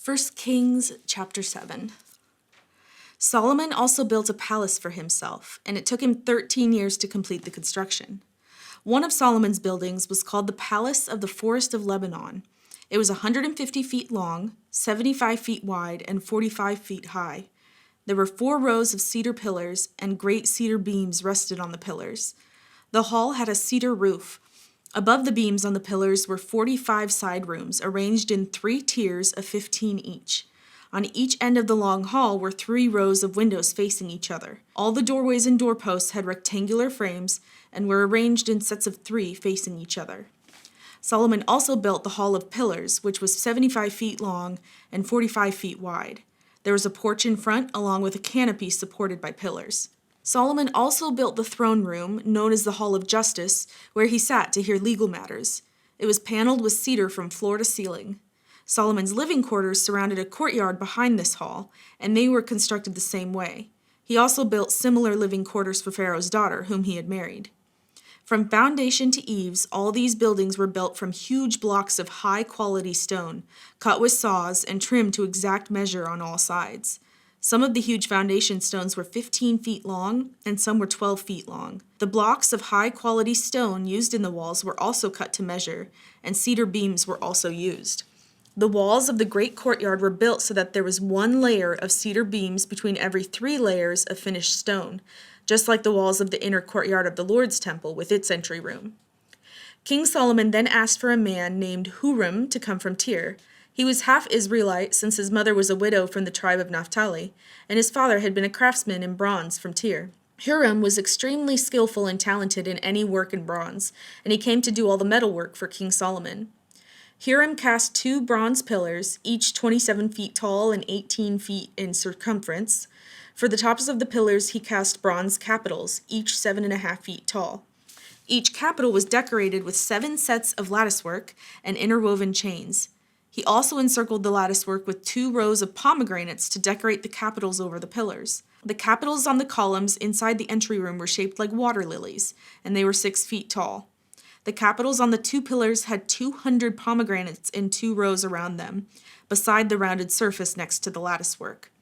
1 Kings chapter 7. Solomon also built a palace for himself, and it took him 13 years to complete the construction. One of Solomon's buildings was called the Palace of the Forest of Lebanon. It was 150 feet long, 75 feet wide, and 45 feet high. There were 4 rows of cedar pillars, and great cedar beams rested on the pillars. The hall had a cedar roof. Above the beams on the pillars were 45 side rooms, arranged in 3 tiers of 15 each. On each end of the long hall were 3 rows of windows facing each other. All the doorways and doorposts had rectangular frames and were arranged in sets of 3 facing each other. Solomon also built the Hall of Pillars, which was 75 feet long and 45 feet wide. There was a porch in front, along with a canopy supported by pillars. Solomon also built the throne room, known as the Hall of Justice, where he sat to hear legal matters. It was paneled with cedar from floor to ceiling. Solomon's living quarters surrounded a courtyard behind this hall, and they were constructed the same way. He also built similar living quarters for Pharaoh's daughter, whom he had married. From foundation to eaves, all these buildings were built from huge blocks of high-quality stone, cut with saws and trimmed to exact measure on all sides. Some of the huge foundation stones were 15 feet long, and some were 12 feet long. The blocks of high-quality stone used in the walls were also cut to measure, and cedar beams were also used. The walls of the great courtyard were built so that there was 1 layer of cedar beams between every 3 layers of finished stone, just like the walls of the inner courtyard of the Lord's temple with its entry room. King Solomon then asked for a man named Huram to come from Tyre. He was half Israelite, since his mother was a widow from the tribe of Naphtali, and his father had been a craftsman in bronze from Tyre. Huram was extremely skillful and talented in any work in bronze, and he came to do all the metalwork for King Solomon. Huram cast 2 bronze pillars, each 27 feet tall and 18 feet in circumference. For the tops of the pillars he cast bronze capitals, each 7.5 feet tall. Each capital was decorated with 7 sets of latticework and interwoven chains. He also encircled the latticework with 2 rows of pomegranates to decorate the capitals over the pillars. The capitals on the columns inside the entry room were shaped like water lilies, and they were 6 feet tall. The capitals on the 2 pillars had 200 pomegranates in 2 rows around them, beside the rounded surface next to the latticework.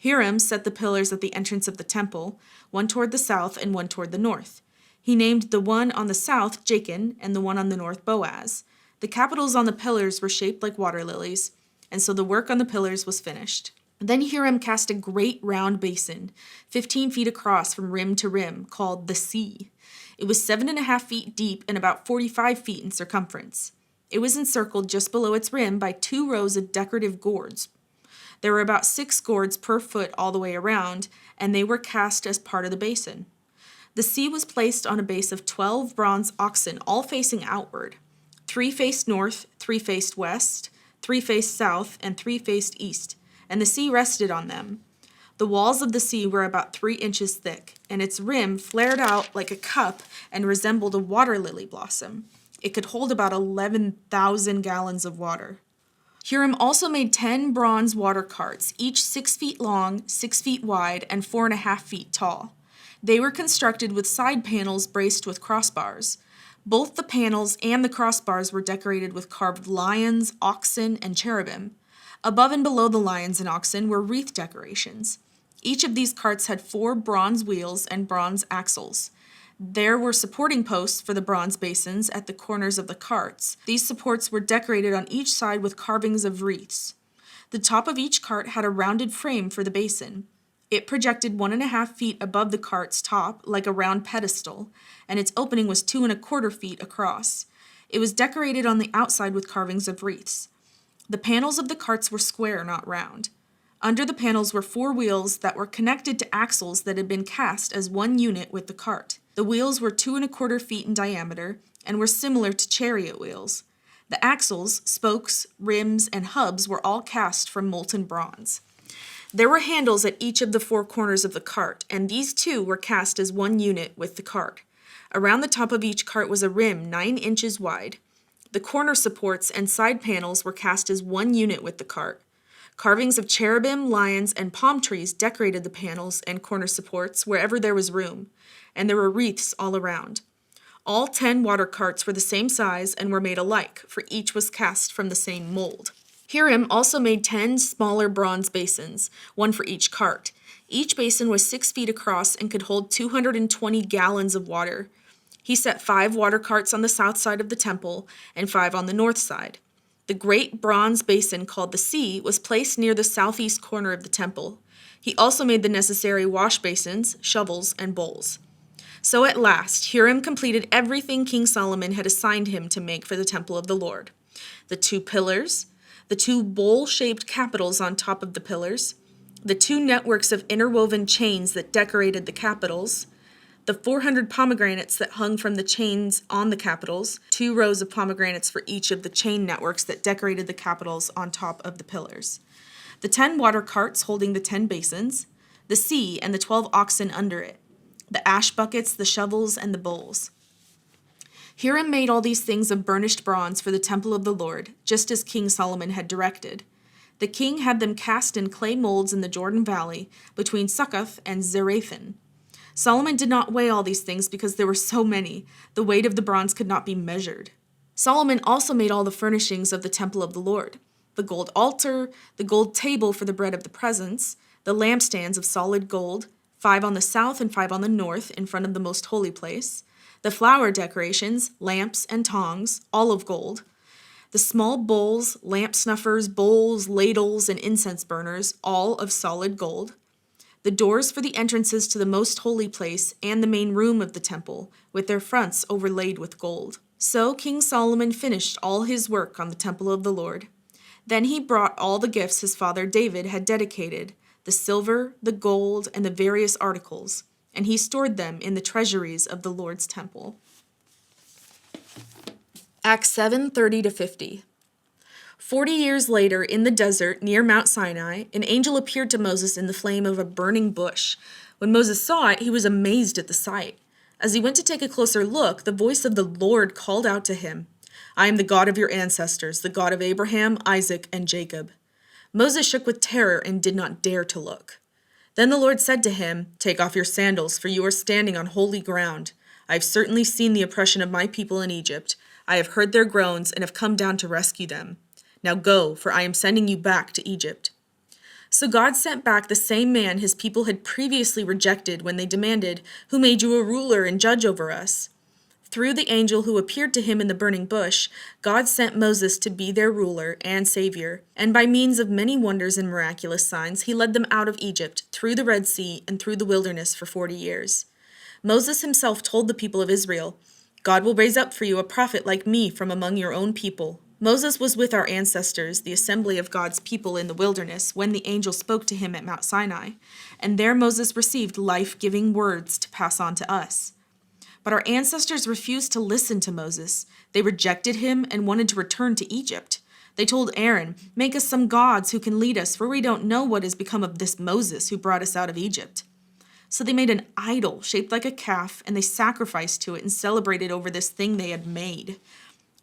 Huram set the pillars at the entrance of the temple, one toward the south and one toward the north. He named the one on the south Jachin and the one on the north Boaz. The capitals on the pillars were shaped like water lilies, and so the work on the pillars was finished. Then Huram cast a great round basin, 15 feet across from rim to rim, called the Sea. It was 7.5 feet deep and about 45 feet in circumference. It was encircled just below its rim by 2 rows of decorative gourds. There were about 6 gourds per foot all the way around, and they were cast as part of the basin. The sea was placed on a base of 12 bronze oxen, all facing outward. 3 faced north, 3 faced west, 3 faced south, and 3 faced east, and the sea rested on them. The walls of the sea were about 3 inches thick, and its rim flared out like a cup and resembled a water lily blossom. It could hold about 11,000 gallons of water. Huram also made 10 bronze water carts, each 6 feet long, 6 feet wide, and 4.5 feet tall. They were constructed with side panels braced with crossbars. Both the panels and the crossbars were decorated with carved lions, oxen, and cherubim. Above and below the lions and oxen were wreath decorations. Each of these carts had 4 bronze wheels and bronze axles. There were supporting posts for the bronze basins at the corners of the carts. These supports were decorated on each side with carvings of wreaths. The top of each cart had a rounded frame for the basin. It projected 1.5 feet above the cart's top, like a round pedestal, and its opening was 2.25 feet across. It was decorated on the outside with carvings of wreaths. The panels of the carts were square, not round. Under the panels were 4 wheels that were connected to axles that had been cast as one unit with the cart. The wheels were 2.25 feet in diameter and were similar to chariot wheels. The axles, spokes, rims, and hubs were all cast from molten bronze. There were handles at each of the 4 corners of the cart, and these too were cast as one unit with the cart. Around the top of each cart was a rim 9 inches wide. The corner supports and side panels were cast as one unit with the cart. Carvings of cherubim, lions, and palm trees decorated the panels and corner supports wherever there was room, and there were wreaths all around. All 10 water carts were the same size and were made alike, for each was cast from the same mold. Hiram also made 10 smaller bronze basins, one for each cart. Each basin was 6 feet across and could hold 220 gallons of water. He set 5 water carts on the south side of the temple and 5 on the north side. The great bronze basin called the Sea was placed near the southeast corner of the temple. He also made the necessary wash basins, shovels, and bowls. So at last, Hiram completed everything King Solomon had assigned him to make for the temple of the Lord. The 2 pillars, the 2 bowl-shaped capitals on top of the pillars, the 2 networks of interwoven chains that decorated the capitals, the 400 pomegranates that hung from the chains on the capitals, 2 rows of pomegranates for each of the chain networks that decorated the capitals on top of the pillars, the 10 water carts holding the 10 basins, the sea and the 12 oxen under it, the ash buckets, the shovels, and the bowls. Hiram made all these things of burnished bronze for the temple of the Lord, just as King Solomon had directed. The king had them cast in clay molds in the Jordan Valley, between Succoth and Zarethan. Solomon did not weigh all these things because there were so many. The weight of the bronze could not be measured. Solomon also made all the furnishings of the temple of the Lord: the gold altar, the gold table for the bread of the presence, the lampstands of solid gold, 5 on the south and 5 on the north in front of the most holy place, the flower decorations, lamps, and tongs, all of gold, the small bowls, lamp snuffers, bowls, ladles, and incense burners, all of solid gold, the doors for the entrances to the most holy place and the main room of the temple, with their fronts overlaid with gold. So King Solomon finished all his work on the temple of the Lord. Then he brought all the gifts his father David had dedicated, the silver, the gold, and the various articles, and he stored them in the treasuries of the Lord's temple. Acts 7:30-50. 40 years later, in the desert near Mount Sinai, an angel appeared to Moses in the flame of a burning bush. When Moses saw it, he was amazed at the sight. As he went to take a closer look, the voice of the Lord called out to him, "I am the God of your ancestors, the God of Abraham, Isaac, and Jacob." Moses shook with terror and did not dare to look. Then the Lord said to him, "Take off your sandals, for you are standing on holy ground. I have certainly seen the oppression of my people in Egypt. I have heard their groans and have come down to rescue them. Now go, for I am sending you back to Egypt." So God sent back the same man his people had previously rejected when they demanded, "Who made you a ruler and judge over us?" Through the angel who appeared to him in the burning bush, God sent Moses to be their ruler and savior, and by means of many wonders and miraculous signs, he led them out of Egypt, through the Red Sea, and through the wilderness for 40 years. Moses himself told the people of Israel, "God will raise up for you a prophet like me from among your own people." Moses was with our ancestors, the assembly of God's people in the wilderness, when the angel spoke to him at Mount Sinai, and there Moses received life-giving words to pass on to us. But our ancestors refused to listen to Moses. They rejected him and wanted to return to Egypt. They told Aaron, "Make us some gods who can lead us, for we don't know what has become of this Moses who brought us out of Egypt." So they made an idol shaped like a calf, and they sacrificed to it and celebrated over this thing they had made.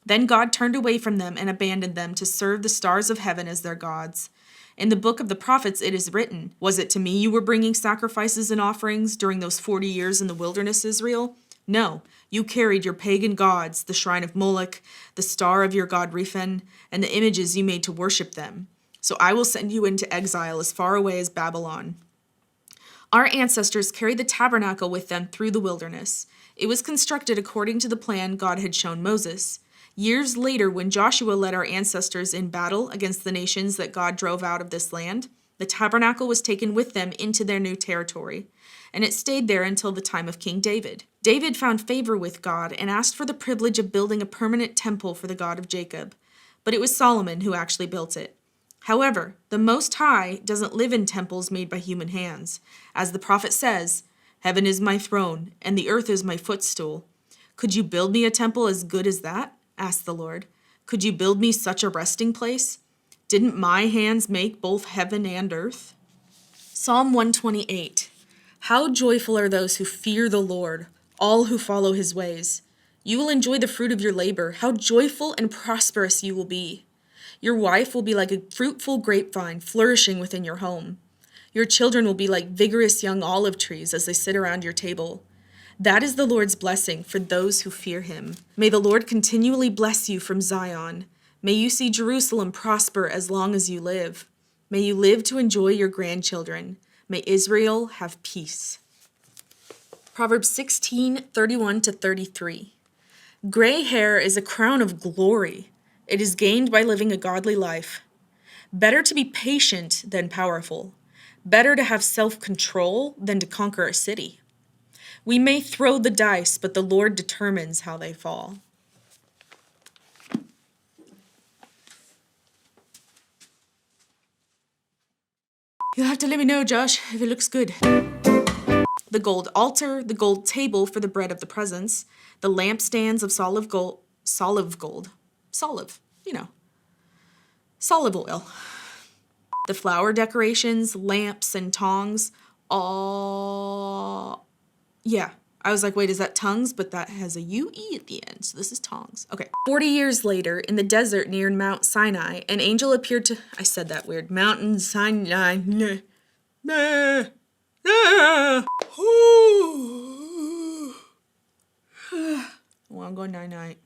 Then God turned away from them and abandoned them to serve the stars of heaven as their gods. In the book of the prophets it is written, "Was it to me you were bringing sacrifices and offerings during those 40 years in the wilderness, Israel? No, you carried your pagan gods, the shrine of Moloch, the star of your god Rephan, and the images you made to worship them. So I will send you into exile as far away as Babylon." Our ancestors carried the tabernacle with them through the wilderness. It was constructed according to the plan God had shown Moses. Years later, when Joshua led our ancestors in battle against the nations that God drove out of this land, the tabernacle was taken with them into their new territory, and it stayed there until the time of King David. David found favor with God and asked for the privilege of building a permanent temple for the God of Jacob, but it was Solomon who actually built it. However, the Most High doesn't live in temples made by human hands. As the prophet says, "Heaven is my throne, and the earth is my footstool." "Could you build me a temple as good as that?" asked the Lord. "Could you build me such a resting place? Didn't my hands make both heaven and earth?" Psalm 128. How joyful are those who fear the Lord, all who follow his ways. You will enjoy the fruit of your labor. How joyful and prosperous you will be. Your wife will be like a fruitful grapevine flourishing within your home. Your children will be like vigorous young olive trees as they sit around your table. That is the Lord's blessing for those who fear him. May the Lord continually bless you from Zion. May you see Jerusalem prosper as long as you live. May you live to enjoy your grandchildren. May Israel have peace. Proverbs 16:31-33. Gray hair is a crown of glory. It is gained by living a godly life. Better to be patient than powerful. Better to have self-control than to conquer a city. We may throw the dice, but the Lord determines how they fall. You'll have to let me know, Josh, if it looks good. The gold altar, the gold table for the bread of the presence, the lampstands of olive oil. The flower decorations, lamps, and tongs, all, yeah. I was like, wait, is that tongues? But that has a U-E at the end, so this is tongs. Okay. 40 years later, in the desert near Mount Sinai, an angel appeared to, I said that weird, Mountain Sinai. Oh, I'm going night-night.